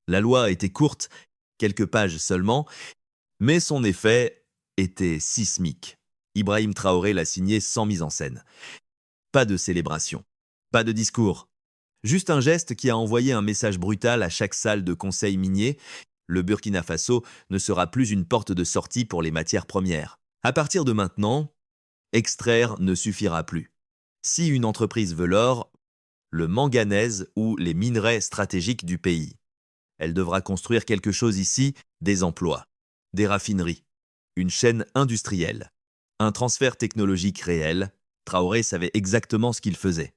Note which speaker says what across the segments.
Speaker 1: La loi était courte, quelques pages seulement, mais son effet était sismique. Ibrahim Traoré l'a signé sans mise en scène. Pas de célébration, pas de discours. Juste un geste qui a envoyé un message brutal à chaque salle de conseil minier. Le Burkina Faso ne sera plus une porte de sortie pour les matières premières. À partir de maintenant, extraire ne suffira plus. Si une entreprise veut l'or, le manganèse ou les minerais stratégiques du pays, elle devra construire quelque chose ici, des emplois, des raffineries, une chaîne industrielle, un transfert technologique réel. Traoré savait exactement ce qu'il faisait.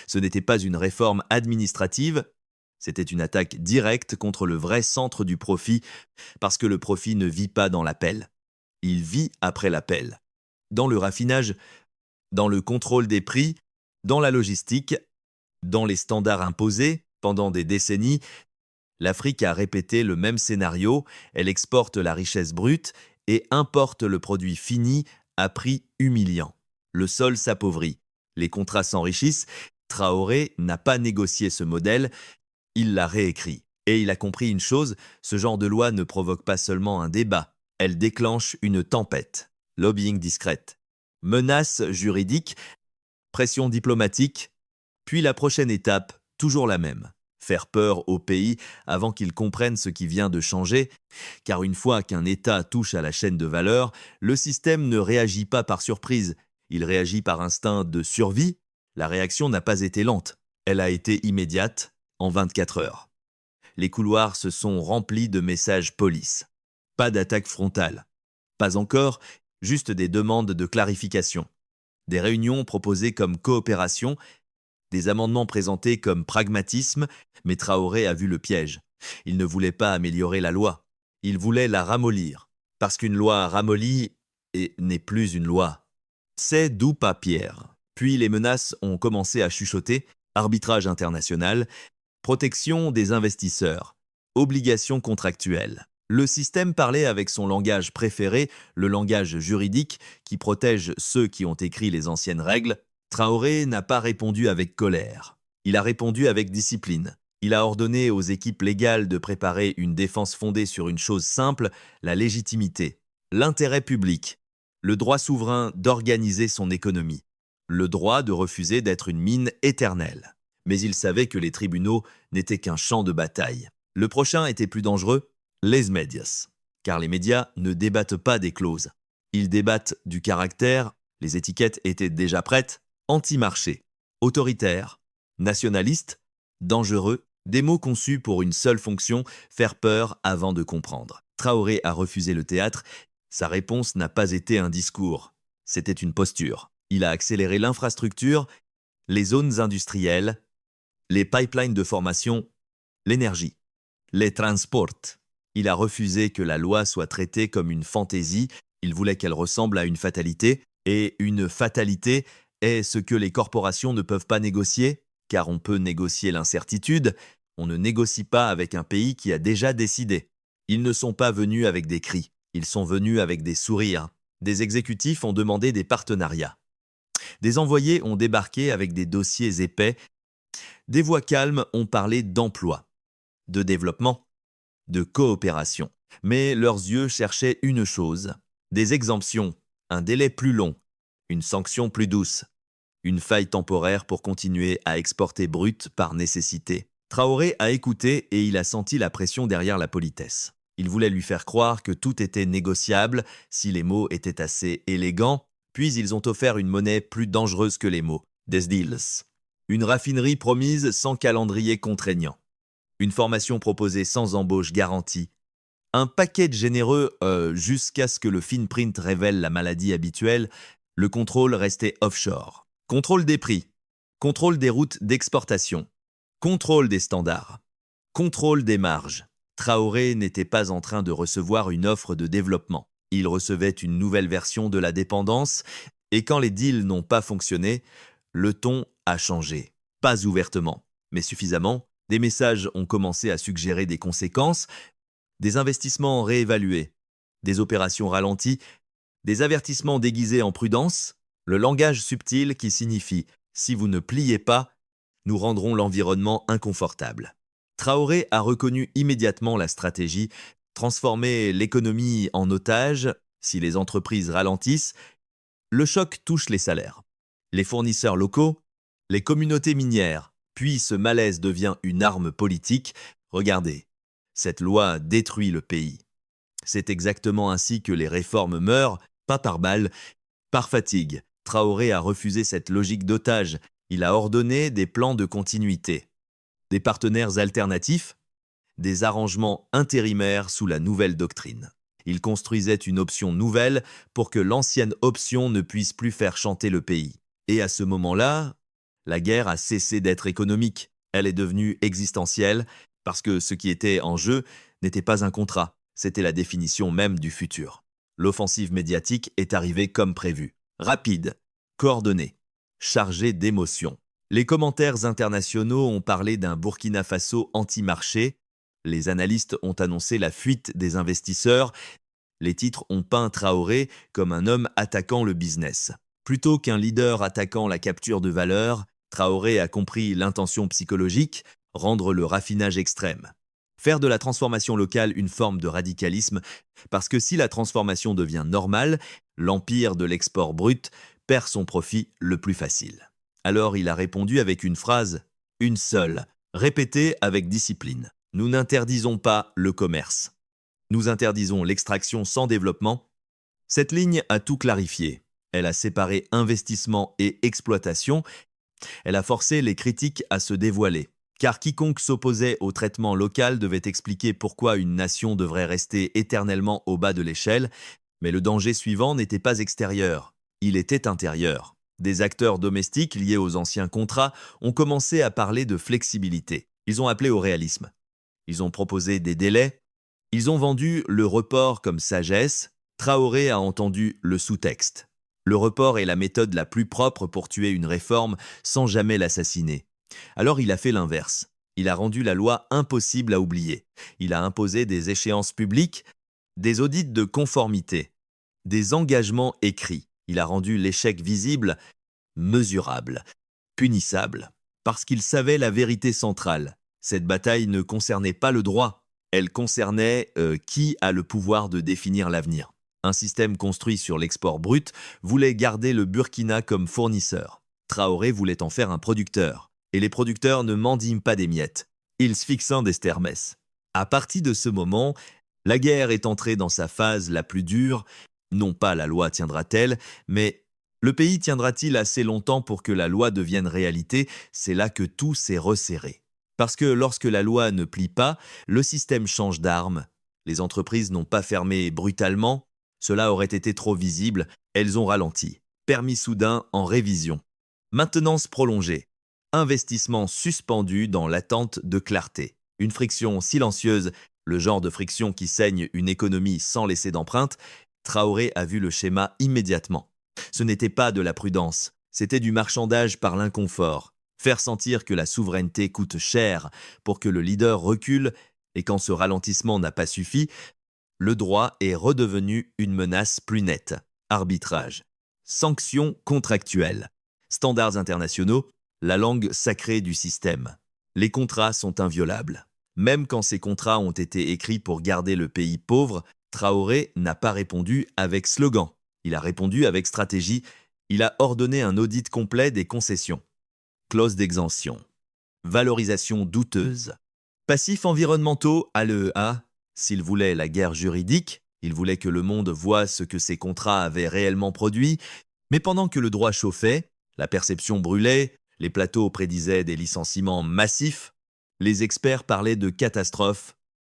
Speaker 1: Ce n'était pas une réforme administrative, c'était une attaque directe contre le vrai centre du profit, parce que le profit ne vit pas dans l'appel. Il vit après l'appel. Dans le raffinage, dans le contrôle des prix, dans la logistique, dans les standards imposés pendant des décennies, l'Afrique a répété le même scénario, elle exporte la richesse brute et importe le produit fini à prix humiliant. Le sol s'appauvrit, les contrats s'enrichissent. Traoré n'a pas négocié ce modèle, il l'a réécrit. Et il a compris une chose, ce genre de loi ne provoque pas seulement un débat, elle déclenche une tempête. Lobbying discrète, menaces juridiques, pression diplomatique, puis la prochaine étape, toujours la même. Faire peur au pays avant qu'il comprenne ce qui vient de changer, car une fois qu'un État touche à la chaîne de valeur, le système ne réagit pas par surprise, il réagit par instinct de survie. La réaction n'a pas été lente, elle a été immédiate, en 24 heures. Les couloirs se sont remplis de messages police. Pas d'attaque frontale. Pas encore, juste des demandes de clarification. Des réunions proposées comme coopération, des amendements présentés comme pragmatisme, mais Traoré a vu le piège. Il ne voulait pas améliorer la loi. Il voulait la ramollir. Parce qu'une loi ramollie n'est plus une loi. C'est d'où pas Pierre. Puis les menaces ont commencé à chuchoter, arbitrage international, protection des investisseurs, obligations contractuelles. Le système parlait avec son langage préféré, le langage juridique, qui protège ceux qui ont écrit les anciennes règles. Traoré n'a pas répondu avec colère. Il a répondu avec discipline. Il a ordonné aux équipes légales de préparer une défense fondée sur une chose simple, la légitimité, l'intérêt public, le droit souverain d'organiser son économie, le droit de refuser d'être une mine éternelle. Mais il savait que les tribunaux n'étaient qu'un champ de bataille. Le prochain était plus dangereux, les médias. Car les médias ne débattent pas des clauses. Ils débattent du caractère, les étiquettes étaient déjà prêtes, anti-marché, autoritaire, nationaliste, dangereux, des mots conçus pour une seule fonction, faire peur avant de comprendre. Traoré a refusé le théâtre, sa réponse n'a pas été un discours, c'était une posture. Il a accéléré l'infrastructure, les zones industrielles, les pipelines de formation, l'énergie, les transports. Il a refusé que la loi soit traitée comme une fantaisie, il voulait qu'elle ressemble à une fatalité, et une fatalité est ce que les corporations ne peuvent pas négocier, car on peut négocier l'incertitude, on ne négocie pas avec un pays qui a déjà décidé. Ils ne sont pas venus avec des cris, ils sont venus avec des sourires. Des exécutifs ont demandé des partenariats. Des envoyés ont débarqué avec des dossiers épais. Des voix calmes ont parlé d'emploi, de développement, de coopération. Mais leurs yeux cherchaient une chose, des exemptions, un délai plus long, une sanction plus douce, une faille temporaire pour continuer à exporter brut par nécessité. Traoré a écouté et il a senti la pression derrière la politesse. Il voulait lui faire croire que tout était négociable si les mots étaient assez élégants, puis ils ont offert une monnaie plus dangereuse que les mots, des deals. Une raffinerie promise sans calendrier contraignant. Une formation proposée sans embauche garantie. Un paquet généreux jusqu'à ce que le fine print révèle la maladie habituelle, le contrôle restait offshore. Contrôle des prix, contrôle des routes d'exportation, contrôle des standards, contrôle des marges. Traoré n'était pas en train de recevoir une offre de développement. Il recevait une nouvelle version de la dépendance, et quand les deals n'ont pas fonctionné, le ton a changé. Pas ouvertement, mais suffisamment. Des messages ont commencé à suggérer des conséquences, des investissements réévalués, des opérations ralenties, des avertissements déguisés en prudence, le langage subtil qui signifie « si vous ne pliez pas, nous rendrons l'environnement inconfortable ». Traoré a reconnu immédiatement la stratégie, transformer l'économie en otage si les entreprises ralentissent. Le choc touche les salaires, les fournisseurs locaux, les communautés minières, puis ce malaise devient une arme politique. Regardez, cette loi détruit le pays. C'est exactement ainsi que les réformes meurent, pas par balle, par fatigue. Traoré a refusé cette logique d'otage. Il a ordonné des plans de continuité, des partenaires alternatifs, des arrangements intérimaires sous la nouvelle doctrine. Il construisait une option nouvelle pour que l'ancienne option ne puisse plus faire chanter le pays. Et à ce moment-là, la guerre a cessé d'être économique. Elle est devenue existentielle parce que ce qui était en jeu n'était pas un contrat, c'était la définition même du futur. L'offensive médiatique est arrivée comme prévu. Rapide, coordonnée, chargée d'émotions. Les commentaires internationaux ont parlé d'un Burkina Faso anti-marché. Les analystes ont annoncé la fuite des investisseurs. Les titres ont peint Traoré comme un homme attaquant le business. Plutôt qu'un leader attaquant la capture de valeur, Traoré a compris l'intention psychologique, rendre le raffinage extrême. Faire de la transformation locale une forme de radicalisme, parce que si la transformation devient normale, l'empire de l'export brut perd son profit le plus facile. Alors il a répondu avec une phrase, une seule, répétée avec discipline. Nous n'interdisons pas le commerce. Nous interdisons l'extraction sans développement. Cette ligne a tout clarifié. Elle a séparé investissement et exploitation. Elle a forcé les critiques à se dévoiler. Car quiconque s'opposait au traitement local devait expliquer pourquoi une nation devrait rester éternellement au bas de l'échelle. Mais le danger suivant n'était pas extérieur, il était intérieur. Des acteurs domestiques liés aux anciens contrats ont commencé à parler de flexibilité. Ils ont appelé au réalisme. Ils ont proposé des délais. Ils ont vendu le report comme sagesse. Traoré a entendu le sous-texte. Le report est la méthode la plus propre pour tuer une réforme sans jamais l'assassiner. Alors il a fait l'inverse. Il a rendu la loi impossible à oublier. Il a imposé des échéances publiques, des audits de conformité, des engagements écrits. Il a rendu l'échec visible, mesurable, punissable, parce qu'il savait la vérité centrale. Cette bataille ne concernait pas le droit, elle concernait qui a le pouvoir de définir l'avenir. Un système construit sur l'export brut voulait garder le Burkina comme fournisseur. Traoré voulait en faire un producteur. Et les producteurs ne mendient pas des miettes. Ils sfixent des stermès. À partir de ce moment, la guerre est entrée dans sa phase la plus dure. Non pas la loi tiendra-t-elle, mais le pays tiendra-t-il assez longtemps pour que la loi devienne réalité? C'est là que tout s'est resserré. Parce que lorsque la loi ne plie pas, le système change d'arme. Les entreprises n'ont pas fermé brutalement. Cela aurait été trop visible. Elles ont ralenti. Permis soudain en révision. Maintenance prolongée. Investissement suspendu dans l'attente de clarté. Une friction silencieuse, le genre de friction qui saigne une économie sans laisser d'empreinte. Traoré a vu le schéma immédiatement. Ce n'était pas de la prudence, c'était du marchandage par l'inconfort. Faire sentir que la souveraineté coûte cher pour que le leader recule, et quand ce ralentissement n'a pas suffi, le droit est redevenu une menace plus nette. Arbitrage. Sanctions contractuelles. Standards internationaux, la langue sacrée du système. Les contrats sont inviolables. Même quand ces contrats ont été écrits pour garder le pays pauvre, Traoré n'a pas répondu avec slogan. Il a répondu avec stratégie. Il a ordonné un audit complet des concessions. Clause d'exemption. Valorisation douteuse. Passifs environnementaux à l'EEA. S'il voulait la guerre juridique, il voulait que le monde voie ce que ces contrats avaient réellement produit. Mais pendant que le droit chauffait, la perception brûlait, les plateaux prédisaient des licenciements massifs, les experts parlaient de catastrophe.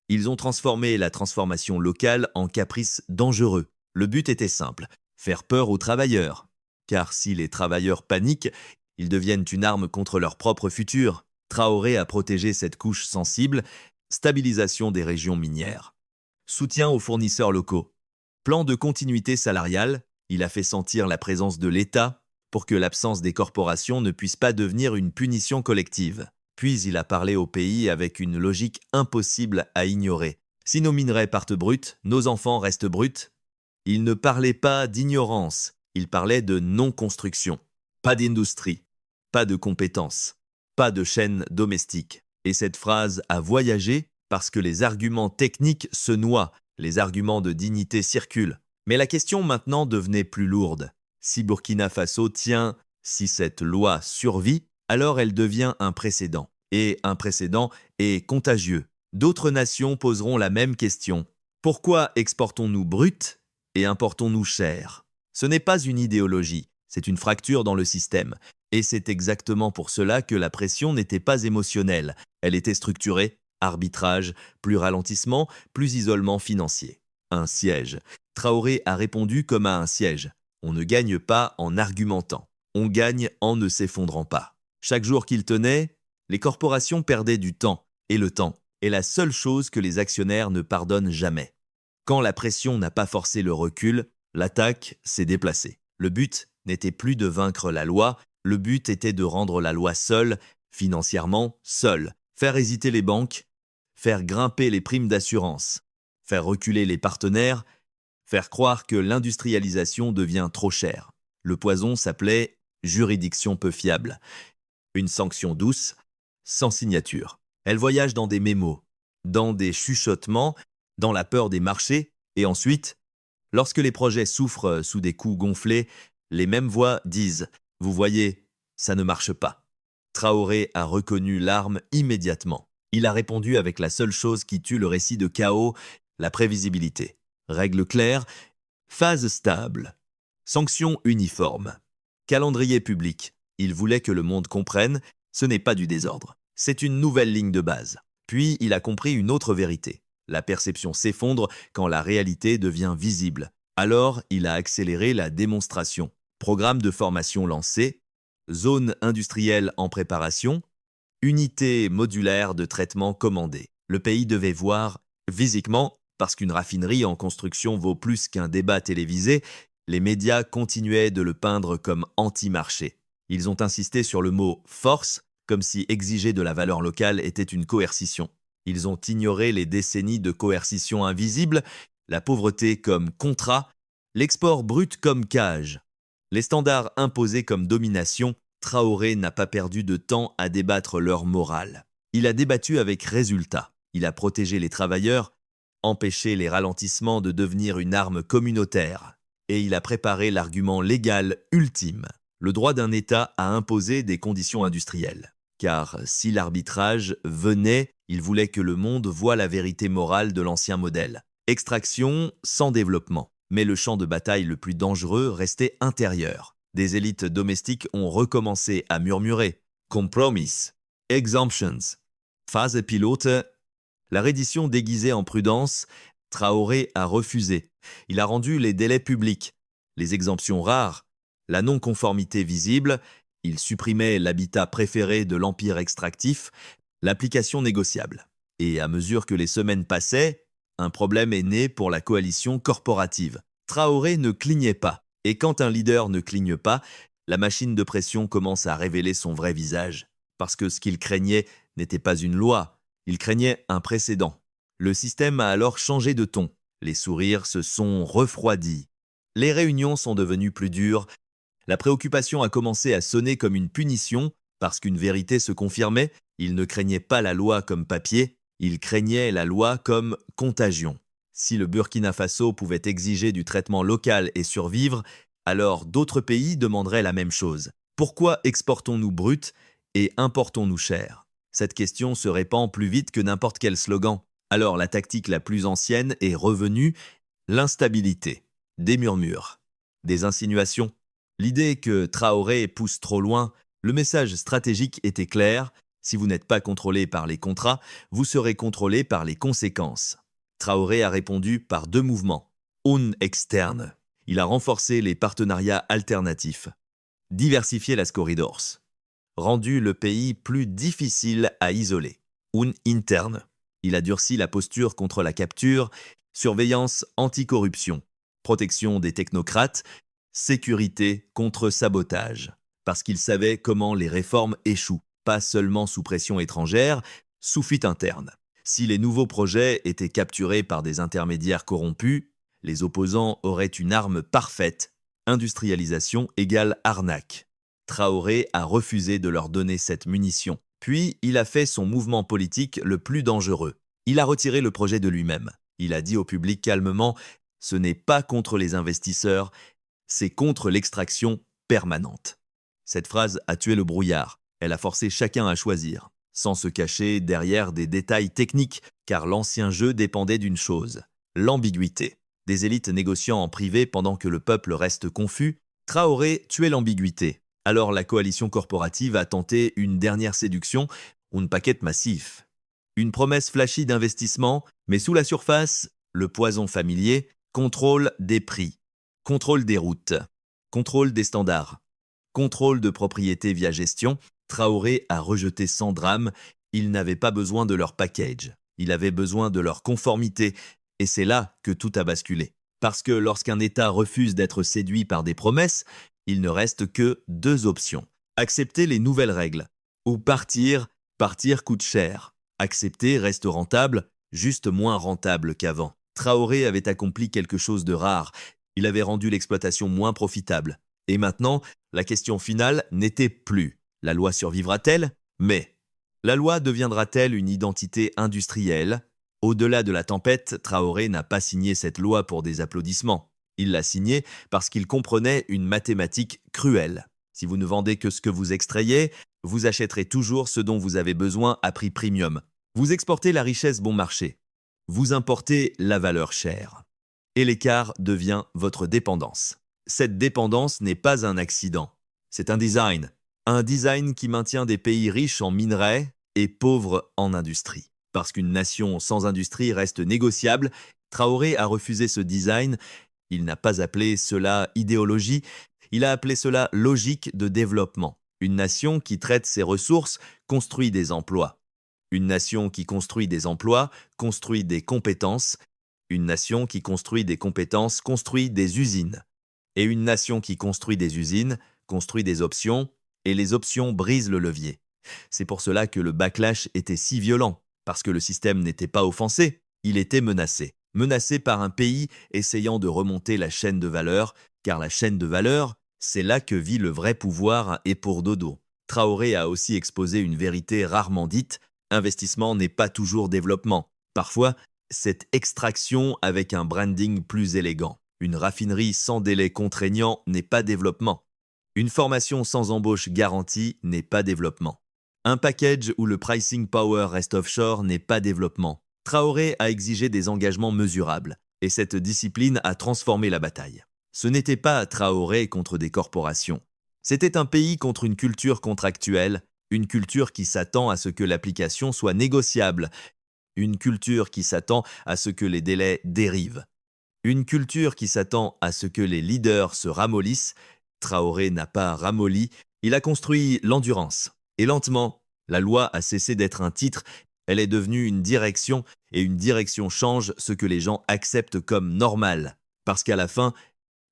Speaker 1: Ils ont transformé la transformation locale en caprice dangereux. Le but était simple, faire peur aux travailleurs. Car si les travailleurs paniquent, ils deviennent une arme contre leur propre futur. Traoré a protégé cette couche sensible, stabilisation des régions minières. Soutien aux fournisseurs locaux. Plan de continuité salariale, il a fait sentir la présence de l'État pour que l'absence des corporations ne puisse pas devenir une punition collective. Puis il a parlé au pays avec une logique impossible à ignorer. Si nos minerais partent bruts, nos enfants restent bruts. Il ne parlait pas d'ignorance, il parlait de non-construction. Pas d'industrie, pas de compétences, pas de chaîne domestique. Et cette phrase a voyagé parce que les arguments techniques se noient, les arguments de dignité circulent. Mais la question maintenant devenait plus lourde. Si Burkina Faso tient, si cette loi survit, alors elle devient un précédent. Et un précédent est contagieux. D'autres nations poseront la même question. Pourquoi exportons-nous brut et importons-nous cher? Ce n'est pas une idéologie, c'est une fracture dans le système. Et c'est exactement pour cela que la pression n'était pas émotionnelle. Elle était structurée, arbitrage, plus ralentissement, plus isolement financier. Un siège. Traoré a répondu comme à un siège. On ne gagne pas en argumentant. On gagne en ne s'effondrant pas. Chaque jour qu'il tenait, les corporations perdaient du temps. Et le temps est la seule chose que les actionnaires ne pardonnent jamais. Quand la pression n'a pas forcé le recul, l'attaque s'est déplacée. Le but n'était plus de vaincre la loi, le but était de rendre la loi seule, financièrement seule, faire hésiter les banques, faire grimper les primes d'assurance, faire reculer les partenaires, faire croire que l'industrialisation devient trop chère. Le poison s'appelait juridiction peu fiable. Une sanction douce, sans signature. Elle voyage dans des mémos, dans des chuchotements, dans la peur des marchés, et ensuite, lorsque les projets souffrent sous des coûts gonflés, les mêmes voix disent « Vous voyez, ça ne marche pas ». Traoré a reconnu l'arme immédiatement. Il a répondu avec la seule chose qui tue le récit de chaos, la prévisibilité. Règles claires, phase stable, sanctions uniformes, calendrier public. Il voulait que le monde comprenne, ce n'est pas du désordre. C'est une nouvelle ligne de base. Puis il a compris une autre vérité. La perception s'effondre quand la réalité devient visible. Alors il a accéléré la démonstration. Programme de formation lancé, zone industrielle en préparation, unité modulaire de traitement commandée. Le pays devait voir, physiquement, parce qu'une raffinerie en construction vaut plus qu'un débat télévisé, les médias continuaient de le peindre comme anti-marché. Ils ont insisté sur le mot « force », comme si exiger de la valeur locale était une coercition. Ils ont ignoré les décennies de coercition invisible, la pauvreté comme contrat, l'export brut comme cage. Les standards imposés comme domination, Traoré n'a pas perdu de temps à débattre leur morale. Il a débattu avec résultat. Il a protégé les travailleurs, empêché les ralentissements de devenir une arme communautaire. Et il a préparé l'argument légal ultime, le droit d'un État à imposer des conditions industrielles. Car si l'arbitrage venait, il voulait que le monde voie la vérité morale de l'ancien modèle. Extraction sans développement. Mais le champ de bataille le plus dangereux restait intérieur. Des élites domestiques ont recommencé à murmurer « compromis »,« exemptions »,« phase pilote ». La reddition déguisée en prudence, Traoré a refusé. Il a rendu les délais publics, les exemptions rares, la non-conformité visible. Il supprimait l'habitat préféré de l'empire extractif, l'application négociable. Et à mesure que les semaines passaient, un problème est né pour la coalition corporative. Traoré ne clignait pas. Et quand un leader ne cligne pas, la machine de pression commence à révéler son vrai visage. Parce que ce qu'il craignait n'était pas une loi, il craignait un précédent. Le système a alors changé de ton. Les sourires se sont refroidis. Les réunions sont devenues plus dures. La préoccupation a commencé à sonner comme une punition parce qu'une vérité se confirmait. Il ne craignait pas la loi comme papier, il craignait la loi comme contagion. Si le Burkina Faso pouvait exiger du traitement local et survivre, alors d'autres pays demanderaient la même chose. Pourquoi exportons-nous brut et importons-nous cher? Cette question se répand plus vite que n'importe quel slogan. Alors la tactique la plus ancienne est revenue, l'instabilité, des murmures, des insinuations. L'idée que Traoré pousse trop loin, le message stratégique était clair, si vous n'êtes pas contrôlé par les contrats, vous serez contrôlé par les conséquences. Traoré a répondu par deux mouvements. Un externe. Il a renforcé les partenariats alternatifs, diversifié las corridors, rendu le pays plus difficile à isoler. Un interne. Il a durci la posture contre la capture, surveillance anticorruption, protection des technocrates, sécurité contre sabotage. Parce qu'il savait comment les réformes échouent, pas seulement sous pression étrangère, sous fuite interne. Si les nouveaux projets étaient capturés par des intermédiaires corrompus, les opposants auraient une arme parfaite. Industrialisation égale arnaque. Traoré a refusé de leur donner cette munition. Puis, il a fait son mouvement politique le plus dangereux. Il a retiré le projet de lui-même. Il a dit au public calmement « Ce n'est pas contre les investisseurs, c'est contre l'extraction permanente ». Cette phrase a tué le brouillard. Elle a forcé chacun à choisir, sans se cacher derrière des détails techniques, car l'ancien jeu dépendait d'une chose, l'ambiguïté. Des élites négociant en privé pendant que le peuple reste confus, Traoré tuait l'ambiguïté. Alors la coalition corporative a tenté une dernière séduction, un paquet massif. Une promesse flashy d'investissement, mais sous la surface, le poison familier, contrôle des prix, contrôle des routes, contrôle des standards, contrôle de propriété via gestion. Traoré a rejeté sans drame, il n'avait pas besoin de leur package, il avait besoin de leur conformité, et c'est là que tout a basculé. Parce que lorsqu'un État refuse d'être séduit par des promesses, il ne reste que deux options. Accepter les nouvelles règles, ou partir, partir coûte cher. Accepter reste rentable, juste moins rentable qu'avant. Traoré avait accompli quelque chose de rare, il avait rendu l'exploitation moins profitable. Et maintenant, la question finale n'était plus. La loi survivra-t-elle? Mais la loi deviendra-t-elle une identité industrielle? Au-delà de la tempête, Traoré n'a pas signé cette loi pour des applaudissements. Il l'a signée parce qu'il comprenait une mathématique cruelle. Si vous ne vendez que ce que vous extrayez, vous achèterez toujours ce dont vous avez besoin à prix premium. Vous exportez la richesse bon marché. Vous importez la valeur chère. Et l'écart devient votre dépendance. Cette dépendance n'est pas un accident. C'est un design. Un design qui maintient des pays riches en minerais et pauvres en industrie. Parce qu'une nation sans industrie reste négociable, Traoré a refusé ce design. Il n'a pas appelé cela idéologie, il a appelé cela logique de développement. Une nation qui traite ses ressources construit des emplois. Une nation qui construit des emplois construit des compétences. Une nation qui construit des compétences construit des usines. Et une nation qui construit des usines construit des options, et les options brisent le levier. C'est pour cela que le backlash était si violent, parce que le système n'était pas offensé, il était menacé. Menacé par un pays essayant de remonter la chaîne de valeur, car la chaîne de valeur, c'est là que vit le vrai pouvoir et pour dodo. Traoré a aussi exposé une vérité rarement dite, investissement n'est pas toujours développement. Parfois, c'est extraction avec un branding plus élégant. Une raffinerie sans délai contraignant n'est pas développement. Une formation sans embauche garantie n'est pas développement. Un package où le pricing power reste offshore n'est pas développement. Traoré a exigé des engagements mesurables, et cette discipline a transformé la bataille. Ce n'était pas Traoré contre des corporations. C'était un pays contre une culture contractuelle, une culture qui s'attend à ce que l'application soit négociable, une culture qui s'attend à ce que les délais dérivent, une culture qui s'attend à ce que les leaders se ramollissent. Traoré n'a pas ramolli, il a construit l'endurance. Et lentement, la loi a cessé d'être un titre, elle est devenue une direction, et une direction change ce que les gens acceptent comme normal. Parce qu'à la fin,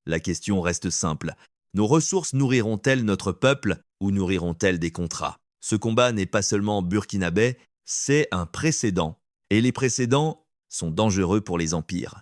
Speaker 1: la question reste simple. Nos ressources nourriront-elles notre peuple ou nourriront-elles des contrats? Ce combat n'est pas seulement burkinabé, c'est un précédent. Et les précédents sont dangereux pour les empires.